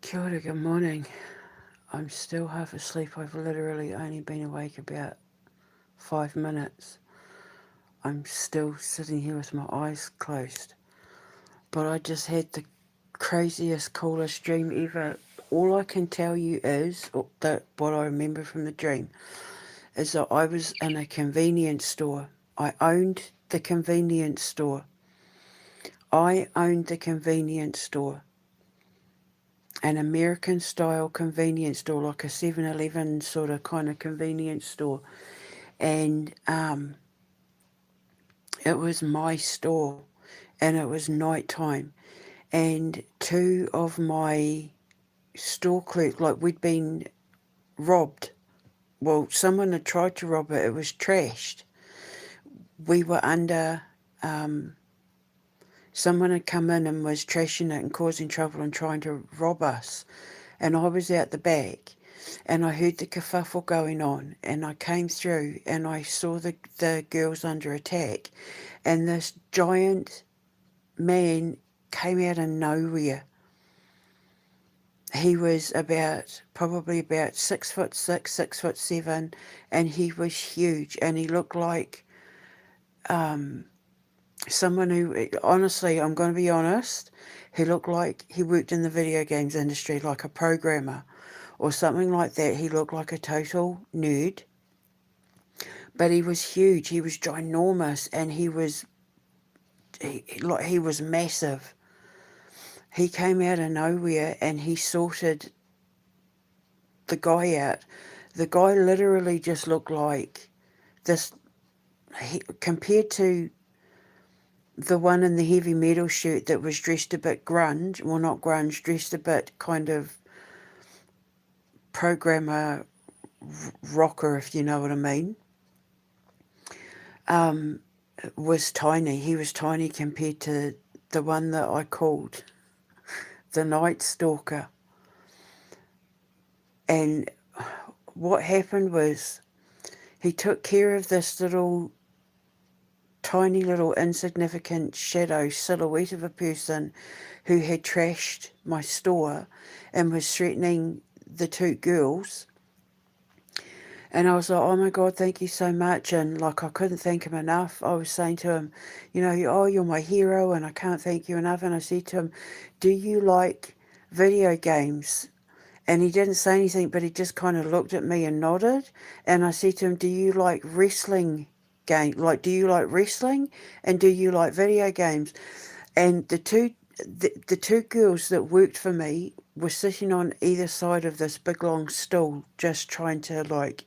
Kia ora, good morning. I'm still half asleep. I've literally only been awake about 5 minutes. I'm still sitting here with my eyes closed. But I just had the craziest, coolest dream ever. All I can tell you is that what I remember from the dream is that I was in a convenience store. I owned the convenience store. I owned the convenience store. An American style convenience store, like a 7-Eleven sort of kind of convenience store. And it was my store, and it was night time. And two of my store clerks, like we'd been robbed. Well, someone had tried to rob it. It was trashed. We were under. Someone had come in and was trashing it and causing trouble and trying to rob us. And I was out the back, and I heard the kerfuffle going on, and I came through and I saw the girls under attack, and this giant man came out of nowhere. He was probably about 6'6", 6'7", and he was huge, and he looked like someone who, honestly, I'm going to be honest, he looked like he worked in the video games industry, like a programmer or something like that. He looked like a total nerd, but he was huge. He was ginormous, and he was massive. He came out of nowhere and he sorted the guy out. The guy literally just looked like this, compared to the one in the heavy metal shirt that was dressed a bit grunge, well, not grunge, dressed a bit kind of programmer rocker, if you know what I mean, was tiny. He was tiny compared to the one that I called the Night Stalker. And what happened was he took care of this tiny little insignificant shadow silhouette of a person who had trashed my store and was threatening the two girls. And I was like, oh my God, thank you so much. And like, I couldn't thank him enough. I was saying to him, oh, you're my hero and I can't thank you enough. And I said to him, do you like video games? And he didn't say anything, but he just kind of looked at me and nodded. And I said to him, do you like wrestling game? Like, do you like wrestling? And do you like video games? And the two girls that worked for me were sitting on either side of this big long stool, just trying to like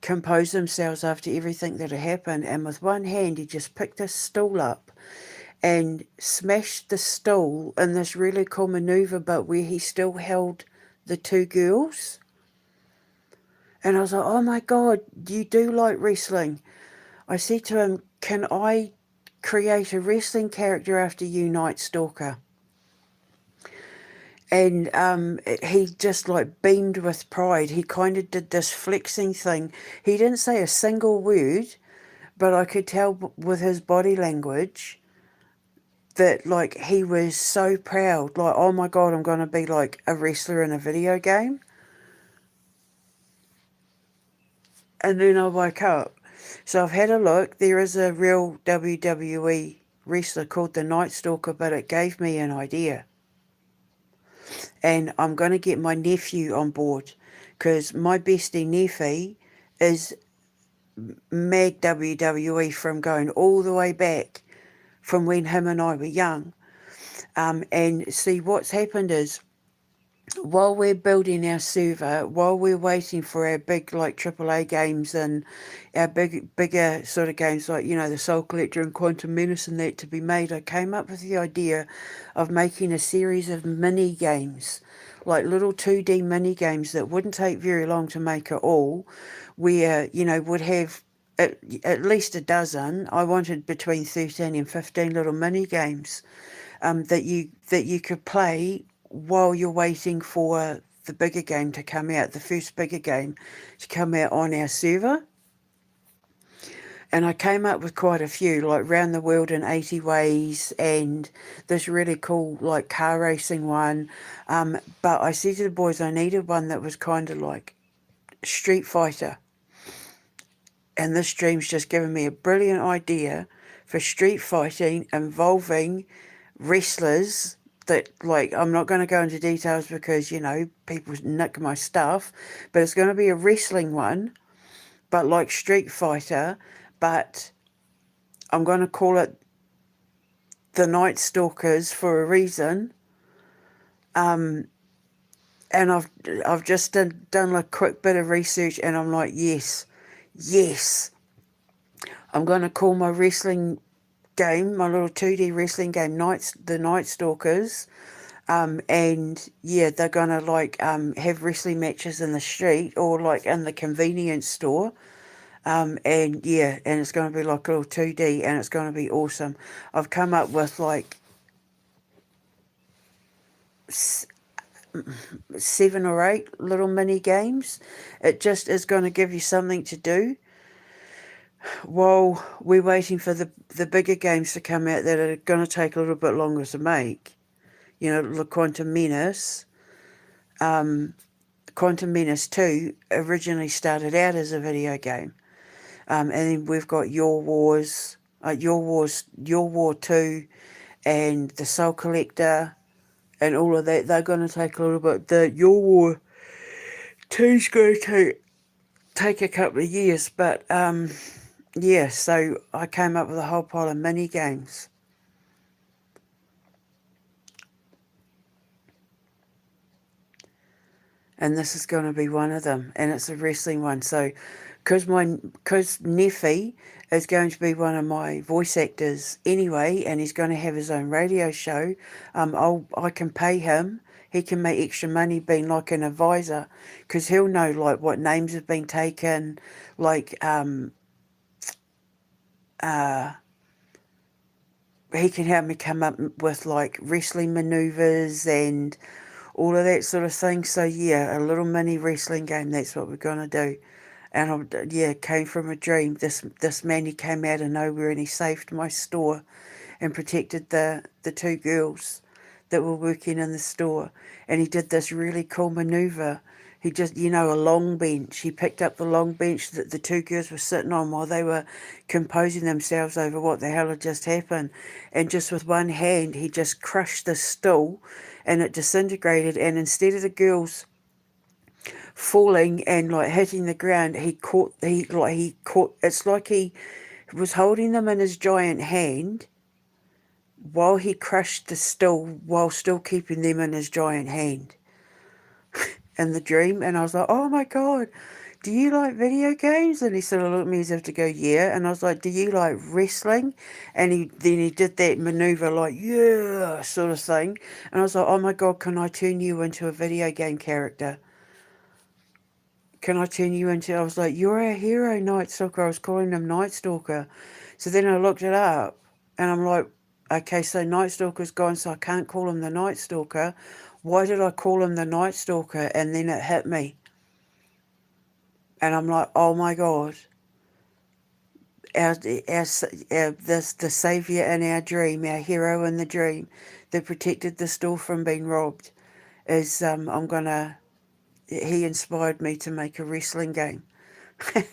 compose themselves after everything that had happened. And with one hand, he just picked this stool up and smashed the stool in this really cool maneuver, but where he still held the two girls. And I was like, oh my God, you do like wrestling. I said to him, can I create a wrestling character after you, Night Stalker? And he just like beamed with pride. He kind of did this flexing thing. He didn't say a single word, but I could tell with his body language that like he was so proud. Like, oh my God, I'm going to be like a wrestler in a video game. And then I woke up. So I've had a look. There is a real WWE wrestler called the Night Stalker, but it gave me an idea. And I'm going to get my nephew on board because my bestie Nephi is mad WWE from going all the way back from when him and I were young. And see, what's happened is while we're building our server, while we're waiting for our big like AAA games and our bigger sort of games like, the Soul Collector and Quantum Menace and that to be made, I came up with the idea of making a series of mini games, like little 2D mini games that wouldn't take very long to make at all, where, would have at least a dozen. I wanted between 13 and 15 little mini games that you could play while you're waiting for the bigger game to come out, the first bigger game to come out on our server. And I came up with quite a few, like Round the World in 80 Ways and this really cool, like, car racing one. But I said to the boys I needed one that was kind of like Street Fighter. And this dream's just given me a brilliant idea for street fighting involving wrestlers that, like, I'm not going to go into details because, you know, people nick my stuff, but it's going to be a wrestling one, but like Street Fighter, but I'm going to call it the Night Stalkers for a reason. And I've just done a quick bit of research, and I'm like, yes, I'm going to call my wrestling game, my little 2D wrestling game, the Night Stalkers. And yeah, they're going to like have wrestling matches in the street or like in the convenience store. And yeah, and it's going to be like a little 2D, and it's going to be awesome. I've come up with like 7 or 8 little mini games. It just is going to give you something to do while we're waiting for the bigger games to come out that are going to take a little bit longer to make. You know, the Quantum Menace. Quantum Menace 2 originally started out as a video game. And then we've got Your War 2, and the Soul Collector, and all of that. They're going to take a little bit. The Your War 2's going to take a couple of years, but yeah. So I came up with a whole pile of mini games. And this is going to be one of them, and it's a wrestling one. So, because Neffy is going to be one of my voice actors anyway, and he's going to have his own radio show, I can pay him. He can make extra money being like an advisor, because he'll know like what names have been taken, like he can help me come up with like wrestling maneuvers and all of that sort of thing. So yeah, a little mini wrestling game. That's what we're gonna do. And it came from a dream. This man, he came out of nowhere and he saved my store, and protected the 2 girls that were working in the store. And he did this really cool maneuver. He just, a long bench. He picked up the long bench that the 2 girls were sitting on while they were composing themselves over what the hell had just happened. And just with one hand, he just crushed the stool, and it disintegrated. And instead of the girls falling and like hitting the ground, he caught, it's like he was holding them in his giant hand while he crushed the stool, while still keeping them in his giant hand in the dream. And I was like, oh my God, do you like video games? And he sort of looked at me as if to go, yeah. And I was like, do you like wrestling? And then he did that maneuver like, yeah, sort of thing. And I was like, oh my God, can I turn you into a video game character? Can I turn you into, I was like, you're our hero, Night Stalker. I was calling him Night Stalker. So then I looked it up, and I'm like, okay, so Night Stalker's gone, so I can't call him the Night Stalker. Why did I call him the Night Stalker? And then it hit me. And I'm like, oh my God. The saviour in our dream, our hero in the dream that protected the store from being robbed is, he inspired me to make a wrestling game. And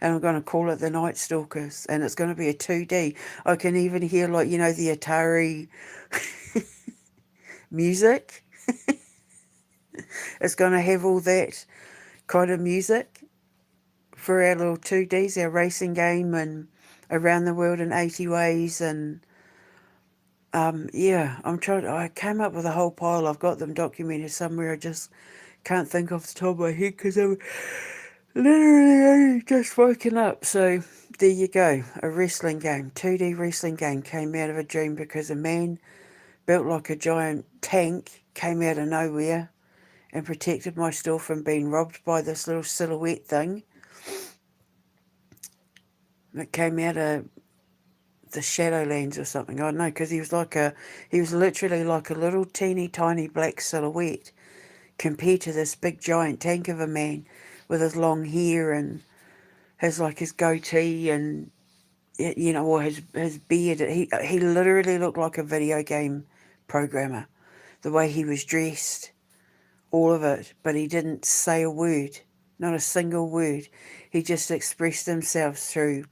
I'm going to call it the Night Stalkers, and it's going to be a 2D. I can even hear like, the Atari music. It's going to have all that kind of music for our little 2Ds, our racing game, and Around the World in 80 Ways. And I came up with a whole pile. I've got them documented somewhere. I just can't think off the top of my head because I'm literally only just woken up. So there you go. A wrestling game, 2D wrestling game, came out of a dream because a man built like a giant tank came out of nowhere and protected my store from being robbed by this little silhouette thing that came out of the Shadowlands or something. I don't know, because he was literally like a little teeny tiny black silhouette compared to this big giant tank of a man with his long hair and his goatee and you know, or his beard. He literally looked like a video game programmer. The way he was dressed, all of it, but he didn't say a word, not a single word. He just expressed himself through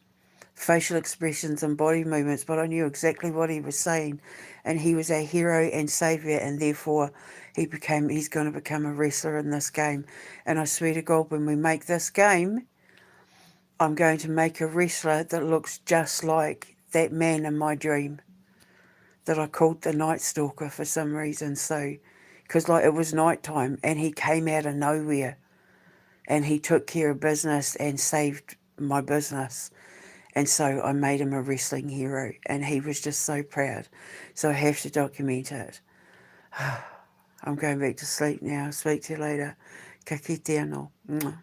facial expressions and body movements, but I knew exactly what he was saying, and he was our hero and saviour, and therefore he's going to become a wrestler in this game. And I swear to God, when we make this game, I'm going to make a wrestler that looks just like that man in my dream that I called the Night Stalker for some reason. So, because like it was night time and he came out of nowhere and he took care of business and saved my business. And so I made him a wrestling hero and he was just so proud. So I have to document it. I'm going back to sleep now. Speak to you later. Ka kite anō. Mwah.